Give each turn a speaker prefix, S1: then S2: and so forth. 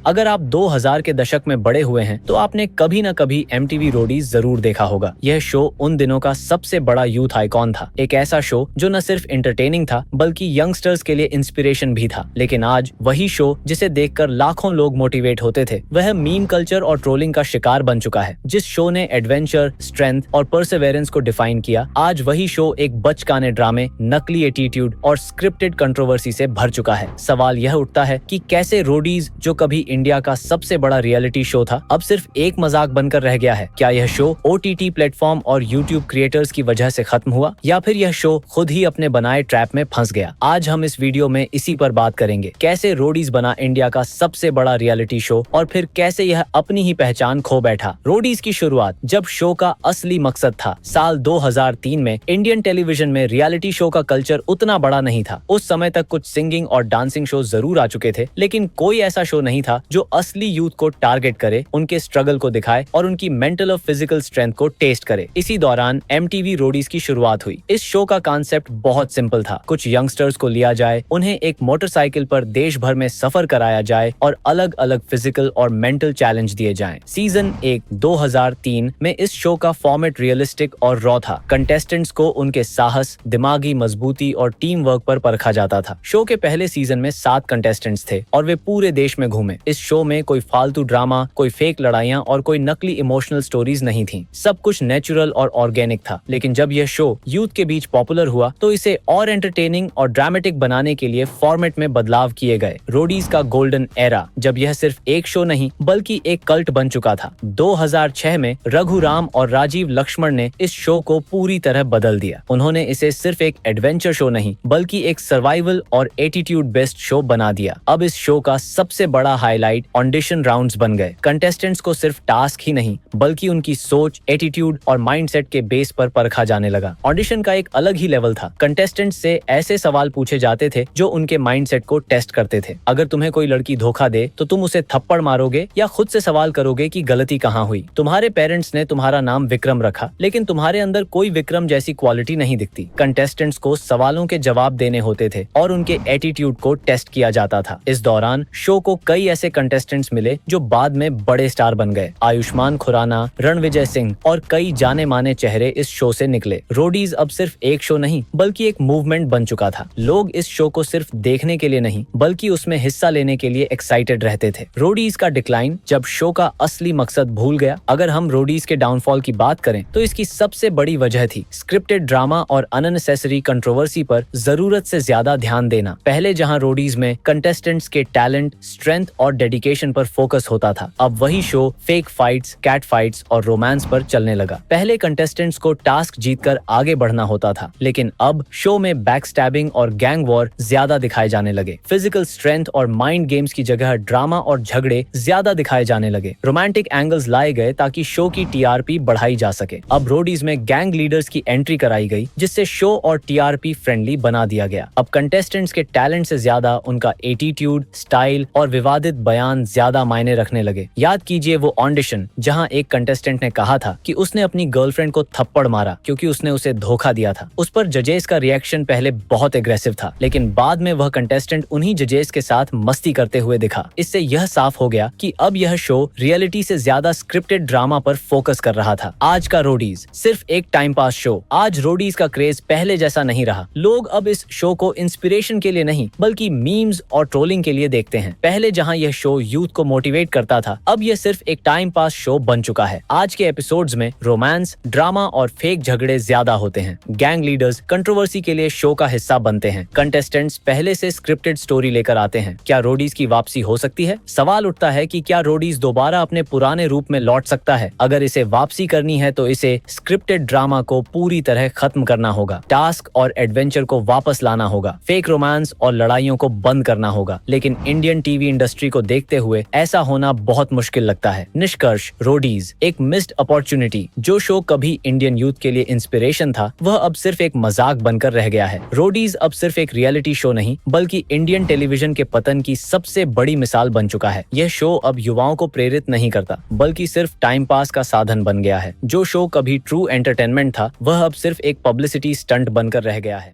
S1: अगर आप 2000 के दशक में बड़े हुए हैं तो आपने कभी न कभी MTV रोडीज जरूर देखा होगा। यह शो उन दिनों का सबसे बड़ा यूथ आइकॉन था, एक ऐसा शो जो न सिर्फ एंटरटेनिंग था बल्कि यंगस्टर्स के लिए इंस्पिरेशन भी था। लेकिन आज वही शो जिसे देखकर लाखों लोग मोटिवेट होते थे, वह मीम कल्चर और ट्रोलिंग का शिकार बन चुका है। जिस शो ने एडवेंचर, स्ट्रेंथ और परसेवेरेंस को डिफाइन किया, आज वही शो एक बचकाने ड्रामे, नकली एटीट्यूड और स्क्रिप्टेड कंट्रोवर्सी से भर चुका है। सवाल यह उठता है कि कैसे रोडीज, जो कभी इंडिया का सबसे बड़ा रियलिटी शो था, अब सिर्फ एक मजाक बनकर रह गया है। क्या यह शो OTT प्लेटफॉर्म और YouTube क्रिएटर्स की वजह से खत्म हुआ, या फिर यह शो खुद ही अपने बनाए ट्रैप में फंस गया? आज हम इस वीडियो में इसी पर बात करेंगे। कैसे रोडीज बना इंडिया का सबसे बड़ा रियलिटी शो और फिर कैसे यह अपनी ही पहचान खो बैठा। रोडीज की शुरुआत जब शो का असली मकसद था। साल 2003 में इंडियन टेलीविजन में रियलिटी शो का कल्चर उतना बड़ा नहीं था। उस समय तक कुछ सिंगिंग और डांसिंग शो जरूर आ चुके थे, लेकिन कोई ऐसा शो नहीं था जो असली यूथ को टारगेट करे, उनके स्ट्रगल को दिखाए और उनकी मेंटल और फिजिकल स्ट्रेंथ को टेस्ट करे। इसी दौरान MTV रोडीज की शुरुआत हुई। इस शो का कॉन्सेप्ट बहुत सिंपल था। कुछ यंगस्टर्स को लिया जाए, उन्हें एक मोटरसाइकिल पर देश भर में सफर कराया जाए और अलग अलग फिजिकल और मेंटल चैलेंज दिए जाएं। सीजन 1 2003 में इस शो का फॉर्मेट रियलिस्टिक और रॉ था। कंटेस्टेंट्स को उनके साहस, दिमागी मजबूती और टीम वर्क पर परखा जाता था। शो के पहले सीजन में 7 कंटेस्टेंट्स थे और वे पूरे देश में घूमे। इस शो में कोई फालतू ड्रामा, कोई फेक लड़ाइयां और कोई नकली इमोशनल स्टोरीज नहीं थी। सब कुछ नेचुरल और ऑर्गेनिक था। लेकिन जब यह शो यूथ के बीच पॉपुलर हुआ तो इसे और एंटरटेनिंग और ड्रामेटिक बनाने के लिए फॉर्मेट में बदलाव किए गए। रोडीज का गोल्डन एरा, जब यह सिर्फ एक शो नहीं बल्कि एक कल्ट बन चुका था। 2006 में रघुराम और राजीव लक्ष्मण ने इस शो को पूरी तरह बदल दिया। उन्होंने इसे सिर्फ एक एडवेंचर शो नहीं बल्कि एक सर्वाइवल और एटीट्यूड बेस्ड शो बना दिया। अब इस शो का सबसे बड़ा हाईलाइट ऑडिशन राउंड्स बन गए। कंटेस्टेंट्स को सिर्फ टास्क ही नहीं बल्कि उनकी सोच, एटीट्यूड और माइंडसेट के बेस पर परखा जाने लगा। ऑडिशन का एक अलग ही लेवल था। कंटेस्टेंट्स से ऐसे सवाल पूछे जाते थे जो उनके माइंडसेट को टेस्ट करते थे। अगर तुम्हें कोई लड़की धोखा दे तो तुम उसे थप्पड़ मारोगे या खुद से सवाल करोगे कि गलती कहाँ हुई। तुम्हारे पेरेंट्स ने तुम्हारा नाम विक्रम रखा, लेकिन तुम्हारे अंदर कोई विक्रम जैसी क्वालिटी नहीं दिखती। कंटेस्टेंट्स को सवालों के जवाब देने होते थे और उनके एटीट्यूड को टेस्ट किया जाता था। इस दौरान शो को कई ऐसे कंटेस्टेंट्स मिले जो बाद में बड़े स्टार बन गए। आयुष्मान खुराना, रणविजय सिंह और कई जाने माने चेहरे इस शो से निकले। रोडीज अब सिर्फ एक शो नहीं बल्कि एक मूवमेंट बन चुका था। लोग इस शो को सिर्फ देखने के लिए नहीं बल्कि उसमें हिस्सा लेने के लिए एक्साइटेड रहते थे। रोडीज का डिक्लाइन जब शो का असली मकसद भूल गया। अगर हम रोडीज के डाउनफॉल की बात करें तो इसकी सबसे बड़ी वजह थी स्क्रिप्टेड ड्रामा और अननेसेसरी कंट्रोवर्सी पर जरूरत से ज्यादा ध्यान देना। पहले जहां रोडीज में कंटेस्टेंट्स के टैलेंट, स्ट्रेंथ और डेडिकेशन पर फोकस होता था, अब वही show fake fights, cat fights और रोमांस पर चलने लगा। पहले कंटेस्टेंट्स को टास्क जीतकर आगे बढ़ना होता था, लेकिन अब शो में बैकस्टैबिंग और गैंग वॉर ज्यादा दिखाए जाने लगे। फिजिकल स्ट्रेंथ और माइंड गेम्स की जगह ड्रामा और झगड़े ज्यादा दिखाए जाने लगे। रोमांटिक एंगल्स लाए गए ताकि शो की TRP बढ़ाई जा सके। अब रोडीज में गैंग लीडर्स की एंट्री कराई गई, जिससे शो और TRP फ्रेंडली बना दिया गया। अब कंटेस्टेंट्स के टैलेंट से ज्यादा उनका एटीट्यूड, स्टाइल और विवादित बयान ज्यादा मायने रखने लगे। याद कीजिए वो ऑडिशन जहां एक कंटेस्टेंट ने कहा था कि उसने अपनी गर्लफ्रेंड को थप्पड़ मारा क्योंकि उसने उसे धोखा दिया था। उस पर जजेस का रिएक्शन पहले बहुत एग्रेसिव था, लेकिन बाद में वह कंटेस्टेंट उन्हीं जजेस के साथ मस्ती करते हुए दिखा। इससे यह साफ हो गया कि अब यह शो रियलिटी से ज्यादा स्क्रिप्टेड ड्रामा पर फोकस कर रहा था। आज का रोडीज सिर्फ एक टाइम पास शो। आज रोडीज का क्रेज पहले जैसा नहीं रहा। लोग अब इस शो को इंस्पिरेशन के लिए नहीं बल्कि मीम्स और ट्रोलिंग के लिए देखते हैं। पहले जहां यह शो यूथ को मोटिवेट करता था, अब यह सिर्फ एक टाइम पास शो बन चुका है। आज के एपिसोड्स में रोमांस, ड्रामा और फेक झगड़े ज्यादा होते हैं। गैंग लीडर्स कंट्रोवर्सी के लिए शो का हिस्सा बनते हैं। कंटेस्टेंट्स पहले से स्क्रिप्टेड स्टोरी लेकर आते हैं। क्या रोडीज की वापसी हो सकती है? सवाल उठता है कि क्या रोडीज दोबारा अपने पुराने रूप में लौट सकता है? अगर इसे वापसी करनी है तो इसे स्क्रिप्टेड ड्रामा को पूरी तरह खत्म करना होगा। टास्क और एडवेंचर को वापस लाना होगा। फेक रोमांस और लड़ाइयों को बंद करना होगा। लेकिन इंडियन टीवी इंडस्ट्री को देखते हुए ऐसा होना बहुत मुश्किल लगता है। निष्कर्ष, रोडीज एक मिस्ड अपॉर्चुनिटी। जो शो कभी इंडियन यूथ के लिए इंस्पिरेशन था, वह अब सिर्फ एक मजाक बनकर रह गया है। रोडीज अब सिर्फ एक रियलिटी शो नहीं बल्कि इंडियन टेलीविजन के पतन की सबसे बड़ी मिसाल बन चुका है। यह शो अब युवाओं को प्रेरित नहीं करता बल्कि सिर्फ टाइम पास का साधन बन गया है। जो शो कभी ट्रू एंटरटेनमेंट था, वह अब सिर्फ एक पब्लिसिटी स्टंट बनकर रह गया है।